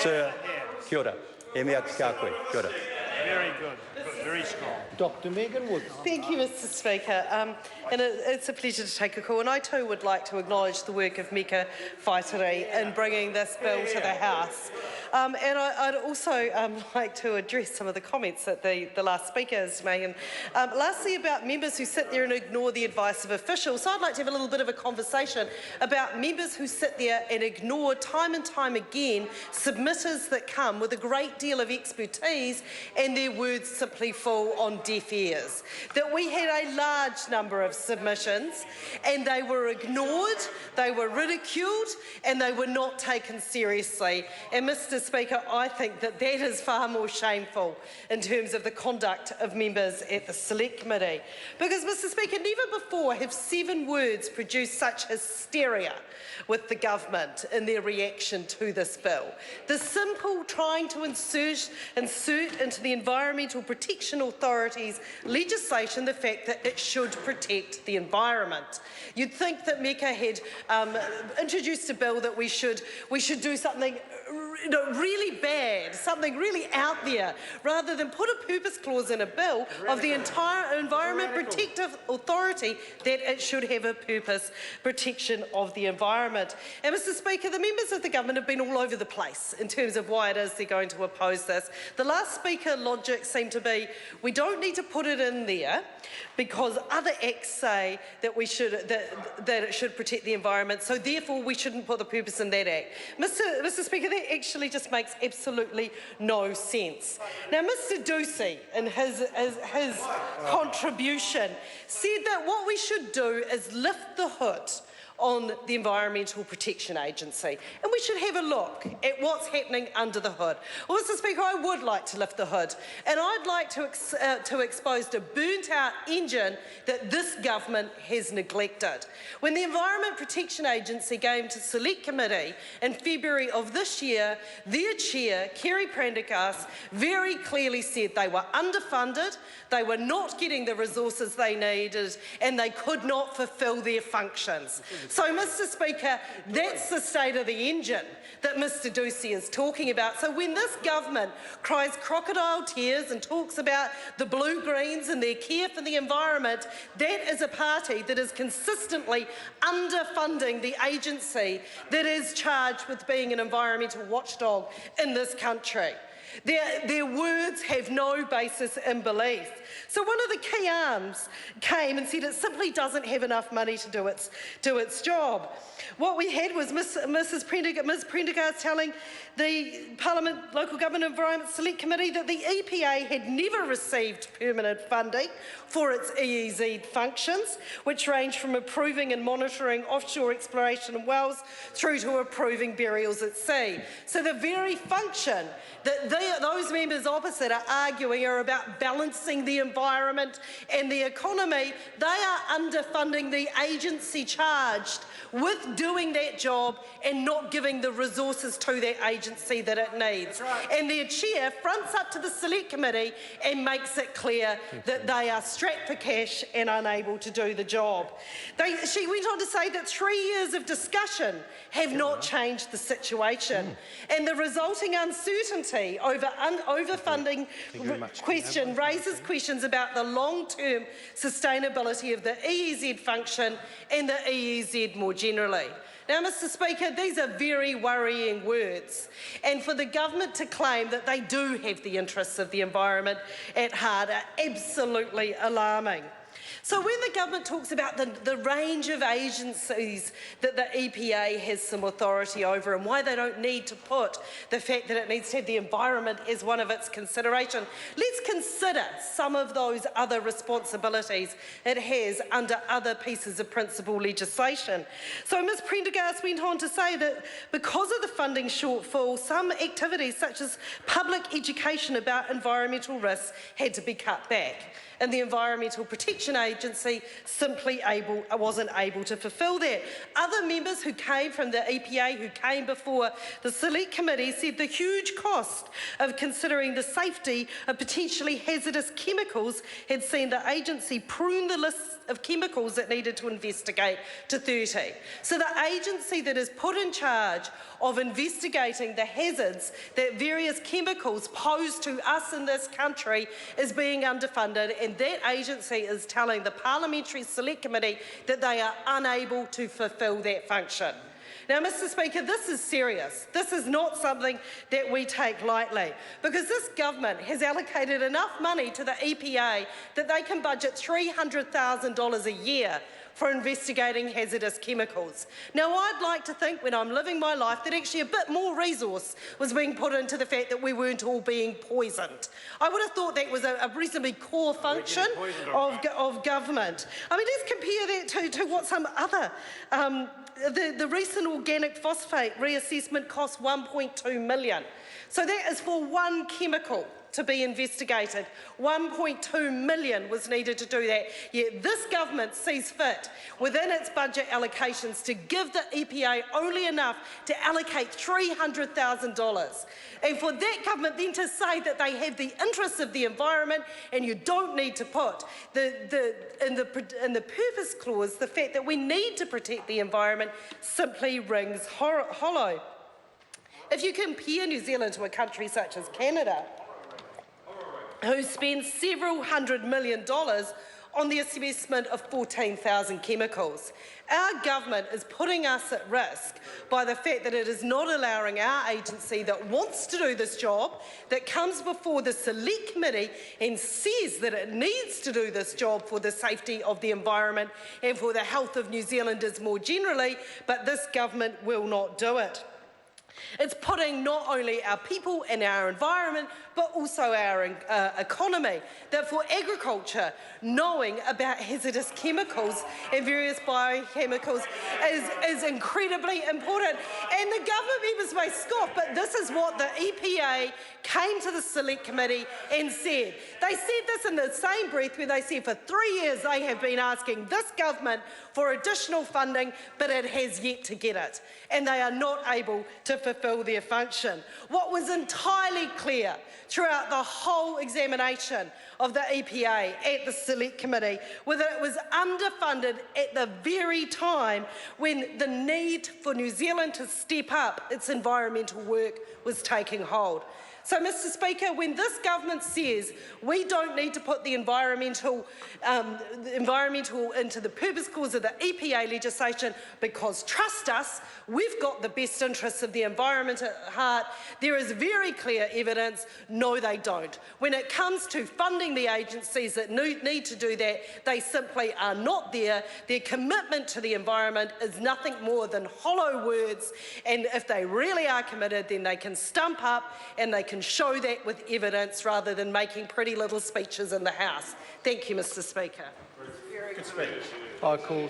Sir, kia ora. E mea te kā koe. Kia ora. Very good. Very strong. Dr. Megan Wood. Thank you, Mr Speaker. And it's a pleasure to take a call. And I too would like to acknowledge the work of Mika Whaitiri in bringing this bill to the House. And I'd also like to address some of the comments that the last speaker has made. And lastly, about members who sit there and ignore the advice of officials. So I'd like to have a little bit of a conversation about members who sit there and ignore time and time again submitters that come with a great deal of expertise and their words simply fall on deaf ears. That we had a large number of submissions and they were ignored, they were ridiculed and they were not taken seriously. And Mr Speaker, I think that that is far more shameful in terms of the conduct of members at the Select Committee. Because, Mr Speaker, never before have 7 words produced such hysteria with the government in their reaction to this bill. The simple trying to insert into the Environmental Protection Authority's legislation the fact that it should protect the environment. You'd think that Mika had introduced a bill that we should do something really bad, something really out there, rather than put a purpose clause in a bill of the entire Environment Protective Authority that it should have a purpose protection of the environment. And Mr Speaker, the members of the government have been all over the place in terms of why it is they're going to oppose this. The last speaker logic seemed to be, we don't need to put it in there because other acts say that we should that it should protect the environment, so therefore we shouldn't put the purpose in that act. Mr Speaker, that actually just makes absolutely no sense. Now, Mr Ducey, in his contribution, said that what we should do is lift the hood on the Environmental Protection Agency, and we should have a look at what's happening under the hood. Well, Mr Speaker, I would like to lift the hood, and I'd like to expose the burnt-out engine that this government has neglected. When the Environment Protection Agency came to Select Committee in February of this year, their chair, Kerry Prendergast, very clearly said they were underfunded, they were not getting the resources they needed, and they could not fulfil their functions. So, Mr Speaker, that's the state of the engine that Mr Ducey is talking about. So when this government cries crocodile tears and talks about the Blue-Greens and their care for the environment, that is a party that is consistently underfunding the agency that is charged with being an environmental watchdog in this country. Their words have no basis in belief. So one of the key arms came and said it simply doesn't have enough money to do its job. What we had was Ms Prendergast telling the Parliament Local Government Environment Select Committee that the EPA had never received permanent funding for its EEZ functions, which range from approving and monitoring offshore exploration and wells through to approving burials at sea. So the very function that those members opposite are arguing are about balancing the environment and the economy. They are underfunding the agency charged with doing that job and not giving the resources to that agency that it needs. Right. And their chair fronts up to the Select Committee and makes it clear that they are strapped for cash and unable to do the job. She went on to say that 3 years of discussion have not changed the situation, and the resulting uncertainty over overfunding question raises questions about the long-term sustainability of the EEZ function and the EEZ more generally. Now, Mr Speaker, these are very worrying words, and for the government to claim that they do have the interests of the environment at heart are absolutely alarming. So when the government talks about the range of agencies that the EPA has some authority over and why they don't need to put the fact that it needs to have the environment as one of its consideration, let's consider some of those other responsibilities it has under other pieces of principal legislation. So Ms Prendergast went on to say that because of the funding shortfall, some activities such as public education about environmental risks had to be cut back. And the Environmental Protection agency simply wasn't able to fulfil that. Other members who came from the EPA, who came before the Select Committee, said the huge cost of considering the safety of potentially hazardous chemicals had seen the agency prune the list of chemicals it needed to investigate to 30. So the agency that is put in charge of investigating the hazards that various chemicals pose to us in this country is being underfunded, and that agency is telling the Parliamentary Select Committee that they are unable to fulfil that function. Now, Mr Speaker, this is serious. This is not something that we take lightly, because this government has allocated enough money to the EPA that they can budget $300,000 a year for investigating hazardous chemicals. Now, I'd like to think, when I'm living my life, that actually a bit more resource was being put into the fact that we weren't all being poisoned. I would have thought that was a reasonably core function of government. I mean, let's compare that to what some other... The recent organic phosphate reassessment cost $1.2 million. So that is for one chemical to be investigated. $1.2 million was needed to do that. Yet this government sees fit within its budget allocations to give the EPA only enough to allocate $300,000. And for that government then to say that they have the interests of the environment and you don't need to put in the purpose clause the fact that we need to protect the environment simply rings hollow. If you compare New Zealand to a country such as Canada, who spends several $100 million on the assessment of 14,000 chemicals. Our government is putting us at risk by the fact that it is not allowing our agency that wants to do this job, that comes before the Select Committee and says that it needs to do this job for the safety of the environment and for the health of New Zealanders more generally, but this government will not do it. It's putting not only our people and our environment, but also our economy. That for agriculture, knowing about hazardous chemicals and various biochemicals is incredibly important. And the government members may scoff, but this is what the EPA came to the Select Committee and said. They said this in the same breath when they said for 3 years they have been asking this government for additional funding, but it has yet to get it. And they are not able to fulfil their function. What was entirely clear throughout the whole examination of the EPA at the Select Committee was that it was underfunded at the very time when the need for New Zealand to step up its environmental work was taking hold. So, Mr Speaker, when this government says we don't need to put the environmental into the purpose clause of the EPA legislation because, trust us, we've got the best interests of the environment at heart, there is very clear evidence, no they don't. When it comes to funding the agencies that need to do that, they simply are not there. Their commitment to the environment is nothing more than hollow words, and if they really are committed, then they can stump up and they can show that with evidence rather than making pretty little speeches in the House. Thank you, Mr Speaker. Good speech. I call